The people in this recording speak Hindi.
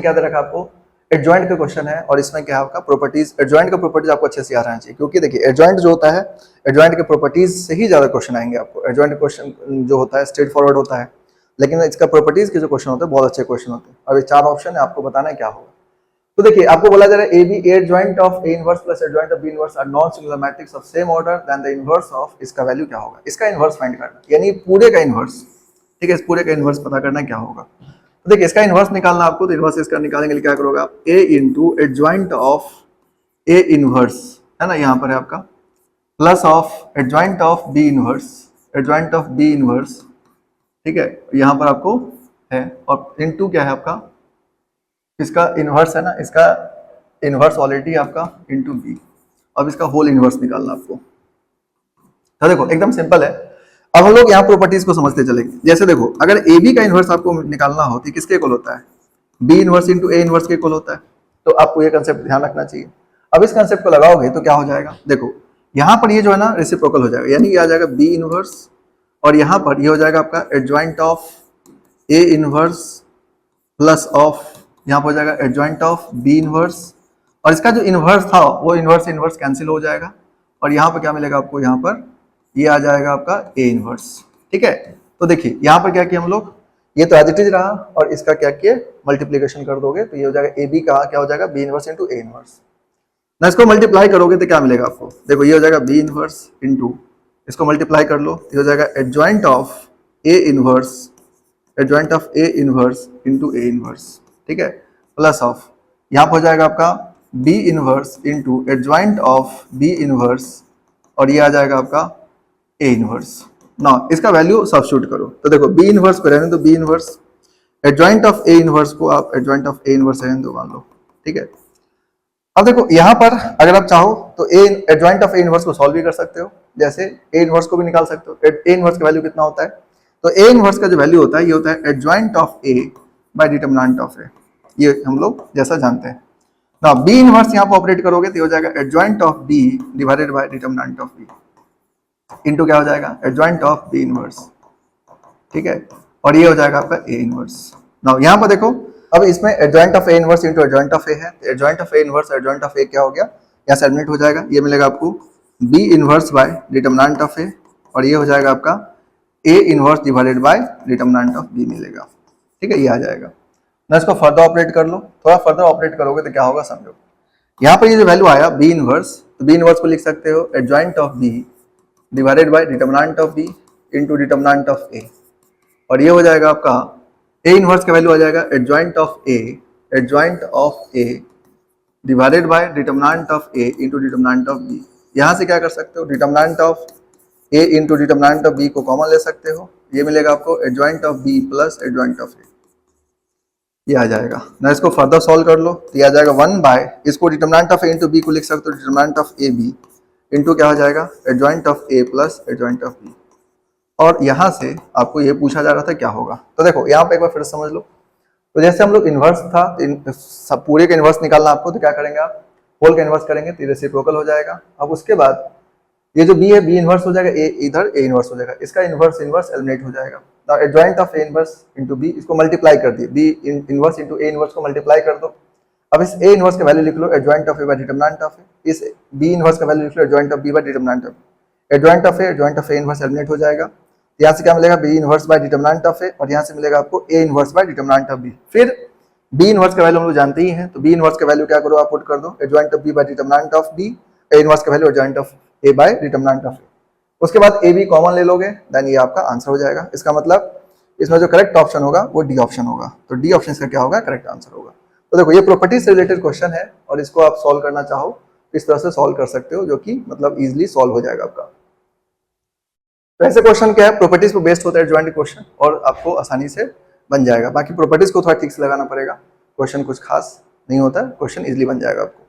क्या दे रखा आपको, एडजॉइंट का क्वेश्चन है और इसमें क्या है आपका प्रॉपर्टीज, एडजॉइंट का प्रॉपर्टीज आपको अच्छे से याद रहना चाहिए, क्योंकि देखिए एडजॉइंट जो होता है, एडजॉइंट के प्रॉपर्टीज से ही ज्यादा क्वेश्चन आएंगे आपको। एडजॉइंट क्वेश्चन जो होता है स्ट्रेट फॉरवर्ड होता है, लेकिन इसका प्रॉपर्टीज के जो क्वेश्चन होते हैं बहुत अच्छे क्वेश्चन होते हैं। अब ये 4 ऑप्शन है, आपको बताना है क्या होगा। तो देखिए आपको बोला जा रहा है A B adjoint of A inverse plus adjoint of B inverse are non singular matrix of same order then the inverse of, इसका वैल्यू क्या होगा, इसका इनवर्स फाइंड करना, यानी पूरे का इनवर्स। ठीक है, इस पूरे का इनवर्स पता करना क्या होगा। तो देखिए इसका इनवर्स निकालना आपको, तो इनवर्स इसका निकालने के लिए क्या करोगे आप, a into adjoint of A inverse है ना, यहाँ पर है आपका, plus of adjoint of B inverse, adjoint of B inverse, ठीक है, यहाँ पर आपको है, और इनटू क्या है आपका, इसका इनवर्स है ना, इसका इनवर्स ऑलरेडी आपका इनटू बी। अब इसका होल इनवर्स निकालना आपको। तो देखो एकदम सिंपल है। अब हम लोग यहाँ प्रॉपर्टीज को समझते चलेंगे। जैसे देखो अगर ए बी का इनवर्स आपको निकालना हो तो किसके इक्वल होता है, B inverse into A inverse के इक्वल होता है। तो आपको ये कंसेप्ट ध्यान रखना चाहिए। अब इस कंसेप्ट को लगाओगे तो क्या हो जाएगा, देखो यहाँ पर ये जो है ना रेसिप्रोकल हो जाएगा, यानी ये आ जाएगा बी इनवर्स, और यहाँ पर ये हो जाएगा आपका adjoint of A inverse plus of, यहाँ पर हो जाएगा एडजॉइंट ऑफ बी इनवर्स, और इसका जो इनवर्स था वो इनवर्स इनवर्स कैंसिल हो जाएगा, और यहाँ पर क्या मिलेगा आपको, यहाँ पर ये आ जाएगा आपका ए इनवर्स। ठीक है, तो देखिए यहाँ पर क्या किया हम लोग, ये तो एज इट इज रहा, और इसका क्या किया मल्टीप्लीकेशन कर दोगे तो ये हो जाएगा ए बी का क्या हो जाएगा, B inverse into A inverse. ना इसको मल्टीप्लाई करोगे तो क्या मिलेगा आपको, देखो ये हो जाएगा बी इनवर्स इंटू, इसको मल्टीप्लाई कर लो, ये हो जाएगा adjoint of A inverse, adjoint of A inverse into A inverse. ठीक है, प्लस ऑफ यहाँ पर हो जाएगा आपका B inverse into adjoint of B inverse, और ये आ जाएगा आपका ए इनवर्स। ना इसका वैल्यू सब्स्टिट्यूट करो, तो देखो बी इनवर्स को रहने दो B inverse, adjoint of A inverse को आप एडजॉइंट ऑफ ए इनवर्स रहने दो मान लो। ठीक है, अब देखो यहाँ पर अगर आप चाहो तो ए एडजॉइंट ऑफ ए इनवर्स को सॉल्व भी कर सकते हो, जैसे ए इनवर्स को भी निकाल सकते हो। ए इनवर्स का वैल्यू कितना होता है, तो ए इनवर्स का जो वैल्यू होता है ये होता है adjoint of A by determinant of A, ये हम लोग जैसा जानते हैं ना। बी इनवर्स यहाँ पर ऑपरेट करोगे तो हो जाएगा adjoint of B divided by determinant of B into क्या हो जाएगा, एडजॉइंट ऑफ बी इनवर्स। ठीक है, और ये हो जाएगा आपका ए इनवर्स। नाउ यहाँ पर देखो अब इसमें adjoint of A inverse into adjoint of A है, तो adjoint of A inverse adjoint of A क्या हो गया, यहाँ से एलिमिनेट हो जाएगा, ये मिलेगा आपको B inverse by determinant of A, और ये हो जाएगा आपका A inverse divided by determinant of B मिलेगा। ठीक है, ये आ जाएगा ना। इसको फर्दर ऑपरेट कर लो, थोड़ा फर्दर ऑपरेट करोगे तो क्या होगा समझो, यहाँ पर ये जो वैल्यू आया बी इनवर्स, तो बी इनवर्स को लिख सकते हो adjoint of B divided by determinant of B into determinant of A, और ये हो जाएगा आपका ए इनवर्स का वैल्यू आ जाएगा adjoint of A, adjoint of A divided by determinant of A into determinant of B. यहाँ से क्या कर सकते हो, determinant of A into determinant of B को कॉमन ले सकते हो, ये मिलेगा आपको adjoint of B plus adjoint of A, ये आ जाएगा ना। इसको फर्दर सॉल्व कर लो तो ये आ जाएगा 1 बाय, इसको determinant of A into B को लिख सकते हो determinant of A B into क्या हो जाएगा adjoint of A plus adjoint of B, और यहाँ से आपको ये पूछा जा रहा था क्या होगा। तो देखो यहाँ पे एक बार फिर समझ लो, तो जैसे हम लोग इन्वर्स था, सब पूरे का इन्वर्स निकालना आपको, तो क्या करेंगे आप होल का इन्वर्स करेंगे तो रेसिप्रोकल हो जाएगा। अब उसके बाद ये जो बी है बी इन्वर्स हो जाएगा, ए इधर ए इन्वर्स हो जाएगा, इसका इन्वर्स इन्वर्स एलिमिनेट हो जाएगा। Now adjoint of A inverse into B, इसको मल्टीप्लाई कर दिए, B inverse into A inverse को मल्टीप्लाई कर दो। अब इस ए इन्वर्स का वैल्यू लिख लो adjoint of A by determinant of A, इस बी इन्वर्स का वैल्यू लिख लो adjoint of B by determinant of, adjoint of A inverse eliminate हो जाएगा। यहाँ से क्या मिलेगा B inverse by determinant of A, और यहाँ से मिलेगा आपको A inverse by determinant of B. फिर बी इनवर्स का वैल्यू हम लोग जानते ही हैं, तो बी इनवर्स का वैल्यू क्या करो आप पुट कर दो adjoint of B by determinant of B, A inverse का value adjoint of A by determinant of A. उसके बाद ए बी कॉमन ले लोगे, देन ये आपका आंसर हो जाएगा। इसका मतलब इसमें जो करेक्ट ऑप्शन होगा वो डी ऑप्शन होगा, तो डी ऑप्शन का क्या होगा, करेक्ट आंसर होगा। तो देखो ये प्रॉपर्टी से रिलेटेड क्वेश्चन है, और इसको आप सॉल्व करना चाहो इस तरह से सॉल्व कर सकते हो, जो कि मतलब इजिली सॉल्व हो जाएगा आपका। तो ऐसे क्वेश्चन क्या है, प्रॉपर्टीज पर बेस्ड होता है एडजॉइंट क्वेश्चन, और आपको आसानी से बन जाएगा। बाकी प्रॉपर्टीज को थोड़ा ठीक से लगाना पड़ेगा, क्वेश्चन कुछ खास नहीं होता है, क्वेश्चन इजीली बन जाएगा आपको।